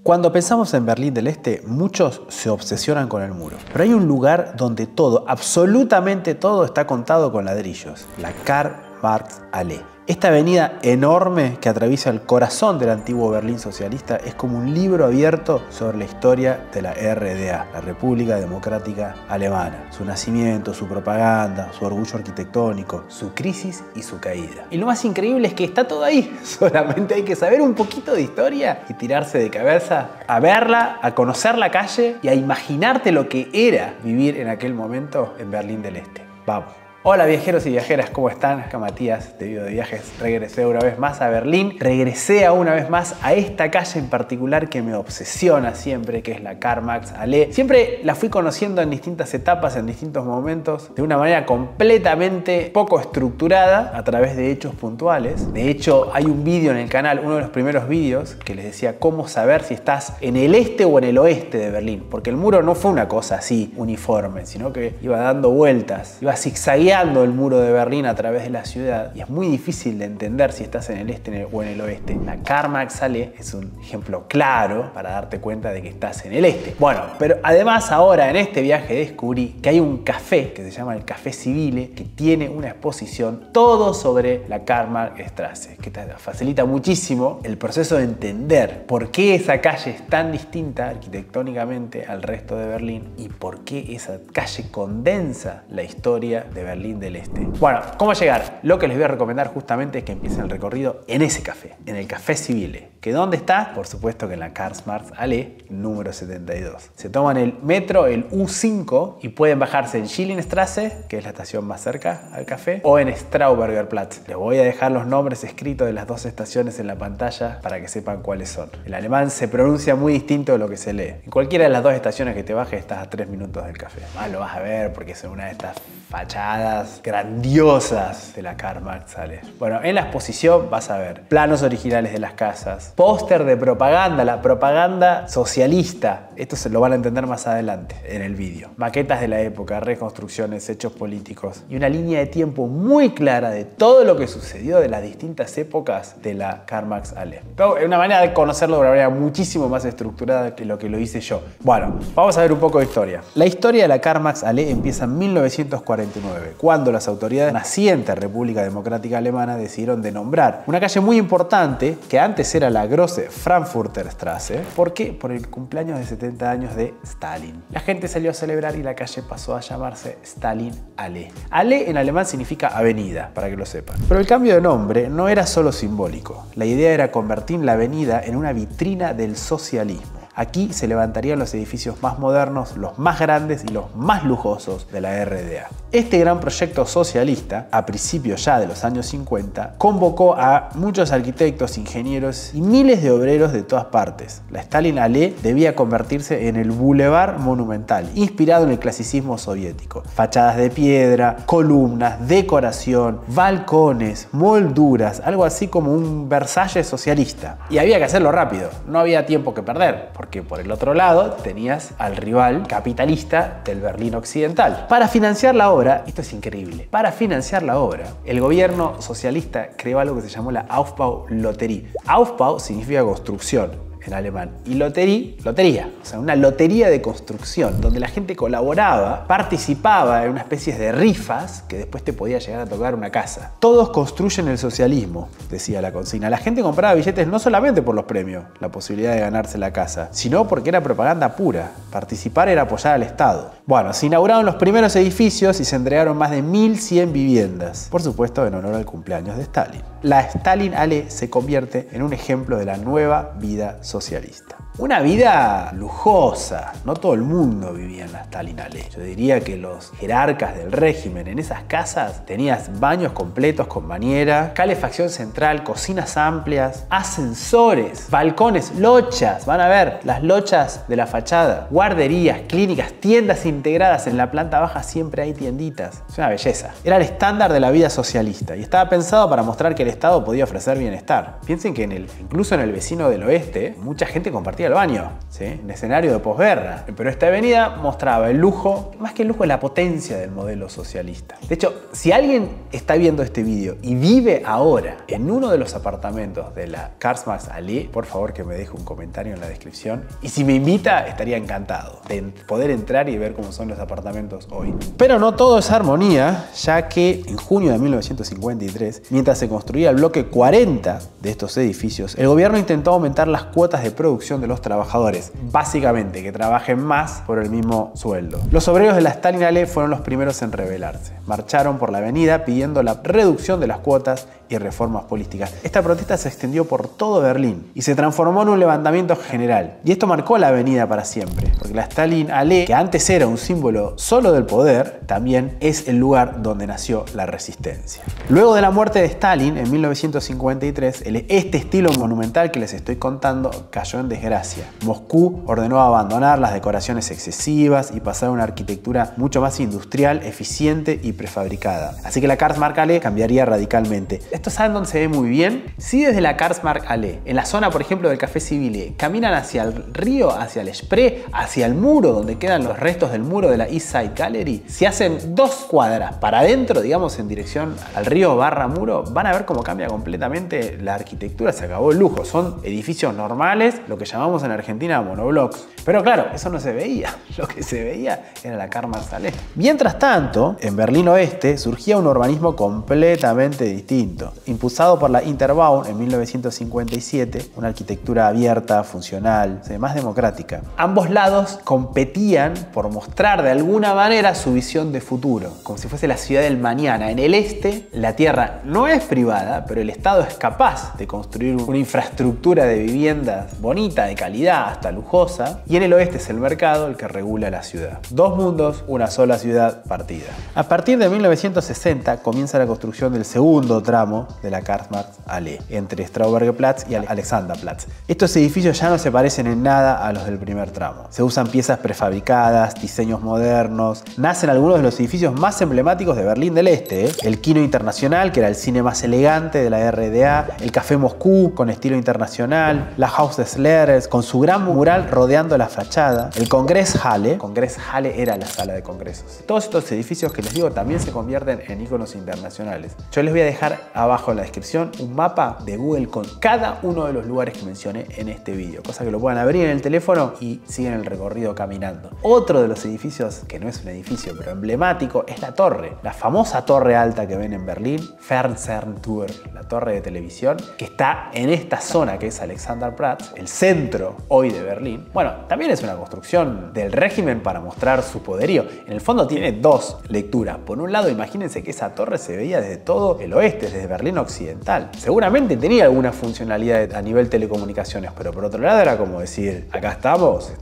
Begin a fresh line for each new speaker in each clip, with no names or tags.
Cuando pensamos en Berlín del Este, muchos se obsesionan con el muro. Pero hay un lugar donde todo, absolutamente todo, está contado con ladrillos. La Karl-Marx-Allee. Esta avenida enorme que atraviesa el corazón del antiguo Berlín socialista es como un libro abierto sobre la historia de la RDA, la República Democrática Alemana. Su nacimiento, su propaganda, su orgullo arquitectónico, su crisis y su caída. Y lo más increíble es que está todo ahí. Solamente hay que saber un poquito de historia y tirarse de cabeza a verla, a conocer la calle y a imaginarte lo que era vivir en aquel momento en Berlín del Este. Vamos. Hola viajeros y viajeras, ¿cómo están? Acá Matías de Video de Viajes. Regresé una vez más a Berlín. Regresé una vez más a esta calle en particular que me obsesiona siempre, que es la Karl-Marx-Allee. Siempre la fui conociendo en distintas etapas, en distintos momentos, de una manera completamente poco estructurada, a través de hechos puntuales. De hecho, hay un vídeo en el canal, uno de los primeros vídeos, que les decía cómo saber si estás en el este o en el oeste de Berlín. Porque el muro no fue una cosa así uniforme, sino que iba dando vueltas, iba zigzagueando el muro de Berlín a través de la ciudad y es muy difícil de entender si estás en el este o en el oeste. La Karl-Marx-Allee es un ejemplo claro para darte cuenta de que estás en el este. Bueno, pero además ahora en este viaje descubrí que hay un café que se llama el Café Civile que tiene una exposición todo sobre la Karl-Marx-Straße, que te facilita muchísimo el proceso de entender por qué esa calle es tan distinta arquitectónicamente al resto de Berlín y por qué esa calle condensa la historia de Berlín del Este. Bueno, ¿cómo llegar? Lo que les voy a recomendar justamente es que empiecen el recorrido en ese café, en el Café Civile. ¿Que dónde está? Por supuesto que en la Karl-Marx-Allee, número 72. Se toman el metro, el U5, y pueden bajarse en Schillingstraße, que es la estación más cerca al café, o en Strauberger Platz. Les voy a dejar los nombres escritos de las dos estaciones en la pantalla para que sepan cuáles son. El alemán se pronuncia muy distinto de lo que se lee. En cualquiera de las dos estaciones que te bajes estás a 3 minutos del café. Más lo vas a ver porque es una de estas fachadas grandiosas de la Karl-Marx-Allee. Bueno, en la exposición vas a ver planos originales de las casas, póster de propaganda, la propaganda socialista. Esto se lo van a entender más adelante en el vídeo. Maquetas de la época, reconstrucciones, hechos políticos y una línea de tiempo muy clara de todo lo que sucedió de las distintas épocas de la Karl-Marx-Allee. Pero es una manera de conocerlo de una manera muchísimo más estructurada que lo hice yo. Bueno, vamos a ver un poco de historia. La historia de la Karl-Marx-Allee empieza en 1949, cuando las autoridades naciente República Democrática Alemana decidieron de nombrar una calle muy importante que antes era la Große Frankfurter Straße. ¿Por qué? Por el cumpleaños de 70 años de Stalin. La gente salió a celebrar y la calle pasó a llamarse Stalin-Allee. Allee en alemán significa avenida, para que lo sepan. Pero el cambio de nombre no era solo simbólico. La idea era convertir la avenida en una vitrina del socialismo. Aquí se levantarían los edificios más modernos, los más grandes y los más lujosos de la RDA. Este gran proyecto socialista, a principios ya de los años 50, convocó a muchos arquitectos, ingenieros y miles de obreros de todas partes. La Stalin-Allee debía convertirse en el Boulevard Monumental, inspirado en el clasicismo soviético. Fachadas de piedra, columnas, decoración, balcones, molduras, algo así como un Versalles socialista. Y había que hacerlo rápido, no había tiempo que perder, porque por el otro lado tenías al rival capitalista del Berlín Occidental. Para financiar la obra, esto es increíble, para financiar la obra, el gobierno socialista creó algo que se llamó la Aufbau-Lotterie. Aufbau significa construcción en alemán y Lotterie, lotería, o sea, una lotería de construcción donde la gente colaboraba, participaba en una especie de rifas que después te podía llegar a tocar una casa. Todos construyen el socialismo, decía la consigna. La gente compraba billetes no solamente por los premios, la posibilidad de ganarse la casa, sino porque era propaganda pura. Participar era apoyar al Estado. Bueno, se inauguraron los primeros edificios y se entregaron más de 1100 viviendas, por supuesto en honor al cumpleaños de Stalin. La Stalin-Allee se convierte en un ejemplo de la nueva vida socialista. Una vida lujosa. No todo el mundo vivía en la Stalin-Allee. Yo diría que los jerarcas del régimen en esas casas tenías baños completos con bañera, calefacción central, cocinas amplias, ascensores, balcones, lochas. Van a ver las lochas de la fachada, guarderías, clínicas, tiendas integradas. En la planta baja siempre hay tienditas. Es una belleza. Era el estándar de la vida socialista y estaba pensado para mostrar que el Estado podía ofrecer bienestar. Piensen que incluso en el vecino del oeste, mucha gente compartía ir al baño, ¿sí? Un escenario de posguerra. Pero esta avenida mostraba el lujo, más que el lujo, la potencia del modelo socialista. De hecho, si alguien está viendo este video y vive ahora en uno de los apartamentos de la Karl Marx Allee, por favor que me deje un comentario en la descripción. Y si me invita, estaría encantado de poder entrar y ver cómo son los apartamentos hoy. Pero no todo es armonía, ya que en junio de 1953, mientras se construía el bloque 40 de estos edificios, el gobierno intentó aumentar las cuotas de producción de los trabajadores. Básicamente, que trabajen más por el mismo sueldo. Los obreros de la Stalin Allee fueron los primeros en rebelarse. Marcharon por la avenida pidiendo la reducción de las cuotas y reformas políticas. Esta protesta se extendió por todo Berlín y se transformó en un levantamiento general. Y esto marcó la avenida para siempre, porque la Stalin Allee, que antes era un símbolo solo del poder, también es el lugar donde nació la resistencia. Luego de la muerte de Stalin en 1953, este estilo monumental que les estoy contando cayó en desgracia. Moscú ordenó abandonar las decoraciones excesivas y pasar a una arquitectura mucho más industrial, eficiente y prefabricada. Así que la Karl Marx Allee cambiaría radicalmente. ¿Esto saben dónde se ve muy bien? Si desde la Karl Marx Allee, en la zona por ejemplo del Café Civile, caminan hacia el río, hacia el Spree, hacia el muro donde quedan los restos del muro de la East Side Gallery, si hacen 2 cuadras para adentro, digamos en dirección al río barra muro, van a ver cómo cambia completamente la arquitectura. Se acabó el lujo, son edificios normales, lo que llamamos en Argentina monoblocks. Pero claro, eso no se veía. Lo que se veía era la Karl Marx Allee. Mientras tanto, en Berlín Oeste surgía un urbanismo completamente distinto. Impulsado por la Interbau en 1957, una arquitectura abierta, funcional, más democrática. Ambos lados competían por mostrar de alguna manera su visión de futuro, como si fuese la ciudad del mañana. En el este, la tierra no es privada, pero el Estado es capaz de construir una infraestructura de viviendas bonita, de calidad, hasta lujosa. Y en el oeste es el mercado el que regula la ciudad. 2 mundos, una sola ciudad partida. A partir de 1960 comienza la construcción del segundo tramo de la Karl Marx Allee, entre Straubergerplatz y Alexanderplatz. Estos edificios ya no se parecen en nada a los del primer tramo. Se usan piezas prefabricadas, diseños modernos. Nacen algunos de los edificios más emblemáticos de Berlín del Este. El Kino Internacional, que era el cine más elegante de la RDA, el Café Moscú, con estilo internacional, la Haus des Lehrers, con su gran mural rodeando la fachada, el Kongresshalle era la sala de congresos. Todos estos edificios que les digo también se convierten en íconos internacionales. Yo les voy a dejar abajo en la descripción un mapa de Google con cada uno de los lugares que mencioné en este video, cosa que lo puedan abrir en el teléfono y siguen el recorrido caminando. Otro de los edificios, que no es un edificio pero emblemático, es la torre, la famosa torre alta que ven en Berlín, Fernsehturm, la torre de televisión, que está en esta zona que es Alexanderplatz, el centro hoy de Berlín. Bueno, también es una construcción del régimen para mostrar su poderío. En el fondo tiene 2 lecturas. Por un lado, imagínense que esa torre se veía desde todo el oeste, desde Berlín occidental. Seguramente tenía alguna funcionalidad a nivel telecomunicaciones, pero por otro lado era como decir, acá estamos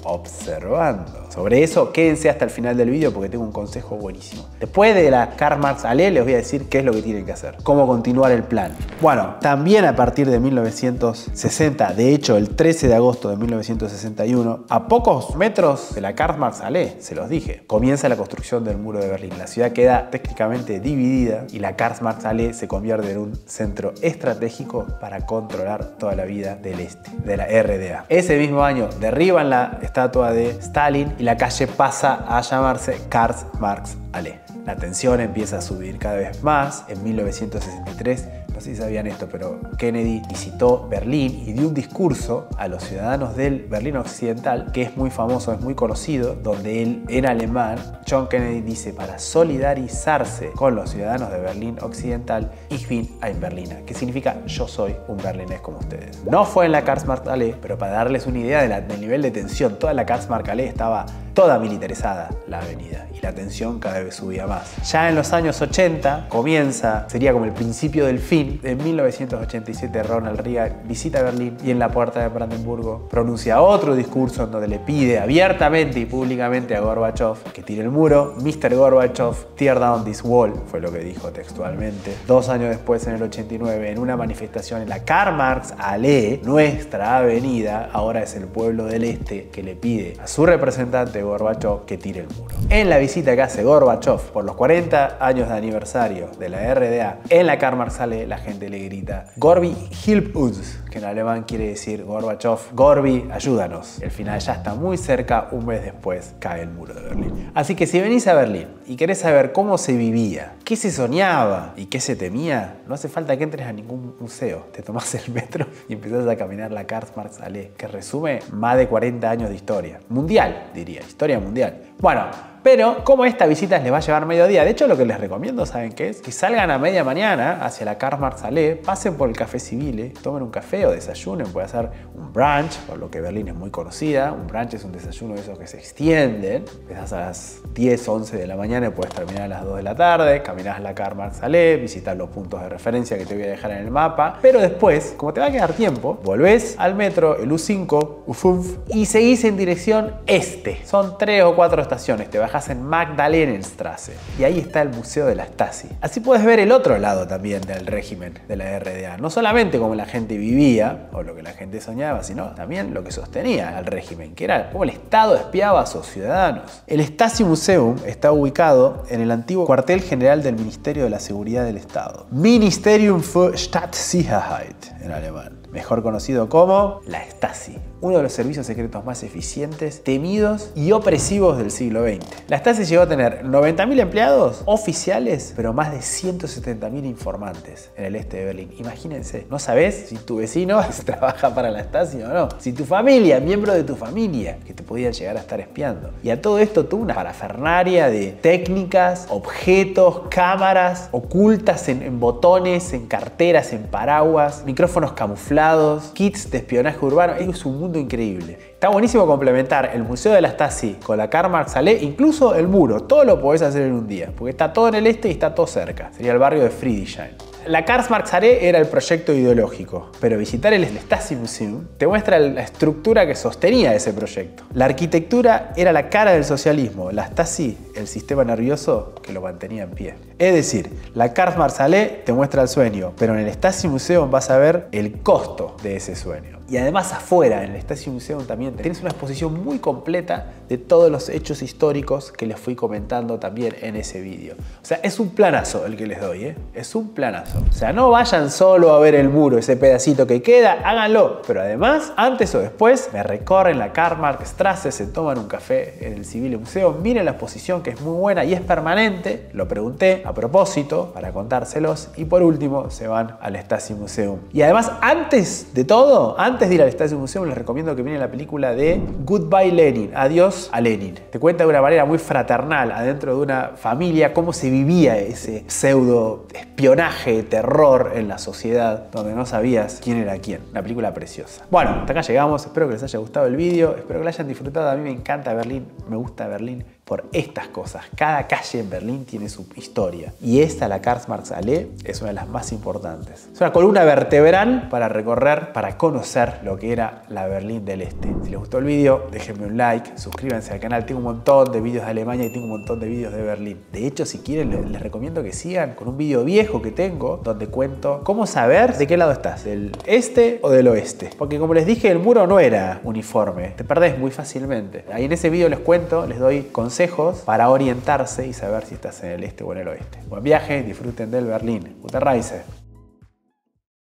observando. Sobre eso, quédense hasta el final del video porque tengo un consejo buenísimo. Después de la Karl Marx Allee les voy a decir qué es lo que tienen que hacer, cómo continuar el plan. Bueno, también a partir de 1960, de hecho el 13 de agosto de 1961, a pocos metros de la Karl Marx Allee, se los dije, comienza la construcción del muro de Berlín. La ciudad queda técnicamente dividida y la Karl Marx Allee se convierte en un centro estratégico para controlar toda la vida del este, de la RDA. Ese mismo año derriban la estatua de Stalin y la calle pasa a llamarse Karl Marx Allee. La tensión empieza a subir cada vez más. En 1963, no sé si sabían esto, pero Kennedy visitó Berlín y dio un discurso a los ciudadanos del Berlín Occidental, que es muy famoso, es muy conocido, donde él, en alemán, John Kennedy dice, para solidarizarse con los ciudadanos de Berlín Occidental, ich bin ein Berliner, que significa yo soy un berlinés como ustedes. No fue en la Karl Marx Allee, pero para darles una idea del nivel de tensión, toda la Karl Marx Allee estaba toda militarizada, la avenida, y la tensión cada vez subía más. Ya en los años 80 comienza, sería como el principio del fin. En 1987 Ronald Reagan visita Berlín y en la puerta de Brandenburgo pronuncia otro discurso en donde le pide abiertamente y públicamente a Gorbachev que tire el muro. Mr. Gorbachev, tear down this wall, fue lo que dijo textualmente. 2 años después, en el 89, en una manifestación en la Karl Marx Allee, nuestra avenida, ahora es el pueblo del este que le pide a su representante Gorbachev que tire el muro. En la visita que hace Gorbachev por los 40 años de aniversario de la RDA en la Karl Marx Allee, la gente le grita Gorbi, hilf uns, que en alemán quiere decir Gorbachev, Gorbi, ayúdanos. El final ya está muy cerca, un mes después cae el muro de Berlín. Así que si venís a Berlín y querés saber cómo se vivía, qué se soñaba y qué se temía, no hace falta que entres a ningún museo. Te tomás el metro y empezás a caminar la Karl-Marx-Allee, que resume más de 40 años de historia. Mundial, diría, historia mundial. Bueno, pero como esta visita les va a llevar mediodía, de hecho lo que les recomiendo, ¿saben qué es? Que salgan a media mañana hacia la Karl-Marx-Allee, pasen por el Café Civile, tomen un café o desayunen, puede hacer un brunch, por lo que Berlín es muy conocida. Un brunch es un desayuno de esos que se extienden. Empezás a las 10, 11 de la mañana y puedes terminar a las 2 de la tarde, caminás la Karl-Marx-Allee, visitas los puntos de referencia que te voy a dejar en el mapa, pero después, como te va a quedar tiempo, volvés al metro, el U5, U5, y seguís en dirección este. Son 3 o 4 estaciones, te bajás en Magdalenenstraße y ahí está el Museo de la Stasi. Así puedes ver el otro lado también del régimen de la RDA, no solamente cómo la gente vivía o lo que la gente soñaba, sino también lo que sostenía al régimen, que era cómo el Estado espiaba a sus ciudadanos. El Stasi Museum está ubicado en el antiguo cuartel general del Ministerio de la Seguridad del Estado, Ministerium für Staatssicherheit en alemán, mejor conocido como la Stasi, uno de los servicios secretos más eficientes, temidos y opresivos del siglo XX. La Stasi llegó a tener 90.000 empleados oficiales, pero más de 170.000 informantes en el este de Berlín. Imagínense, no sabés si tu vecino trabaja para la Stasi o no, si tu familia, miembro de tu familia, que te podían llegar a estar espiando. Y a todo esto tuvo una parafernaria de técnicas, objetos, cámaras ocultas en botones, en carteras, en paraguas, micrófonos camuflados, kits de espionaje urbano. Es un mundo increíble. Está buenísimo complementar el Museo de la Stasi con la Karl-Marx-Allee, incluso el muro. Todo lo podés hacer en un día, porque está todo en el este y está todo cerca. Sería el barrio de Friedrichshain. La Karl-Marx-Allee era el proyecto ideológico, pero visitar el Stasi Museum te muestra la estructura que sostenía ese proyecto. La arquitectura era la cara del socialismo, la Stasi el sistema nervioso que lo mantenía en pie. Es decir, la Karl-Marx-Allee te muestra el sueño, pero en el Stasi Museum vas a ver el costo de ese sueño. Y además afuera, en el Stasi Museum también tienes una exposición muy completa de todos los hechos históricos que les fui comentando también en ese vídeo. O sea, es un planazo el que les doy, ¿eh? Es un planazo. O sea, no vayan solo a ver el muro, ese pedacito que queda, háganlo. Pero además, antes o después, me recorren la Karl-Marx-Straße, se toman un café en el Civile Museum, miren la exposición que es muy buena y es permanente. Lo pregunté a propósito para contárselos. Y por último, se van al Stasi Museum. Y además, antes de todo, antes de ir al Stasi Museum, les recomiendo que miren la película de Goodbye Lenin, Adiós a Lenin. Te cuenta de una manera muy fraternal, adentro de una familia, cómo se vivía ese pseudo espionaje, terror en la sociedad, donde no sabías quién era quién. Una película preciosa. Bueno, hasta acá llegamos. Espero que les haya gustado el vídeo. Espero que lo hayan disfrutado. A mí me encanta Berlín. Me gusta Berlín por estas cosas. Cada calle en Berlín tiene su historia. Y esta, la Karl-Marx-Allee, es una de las más importantes. Es una columna vertebral para recorrer, para conocer lo que era la Berlín del Este. Si les gustó el vídeo, déjenme un like, suscríbanse al canal. Tengo un montón de vídeos de Alemania y tengo un montón de vídeos de Berlín. De hecho, si quieren, les recomiendo que sigan con un vídeo viejo que tengo, donde cuento cómo saber de qué lado estás, del este o del oeste. Porque como les dije, el muro no era uniforme. Te perdés muy fácilmente. Ahí en ese vídeo les cuento, les doy consejos para orientarse y saber si estás en el este o en el oeste. Buen viaje, disfruten del Berlín. Gute Reise.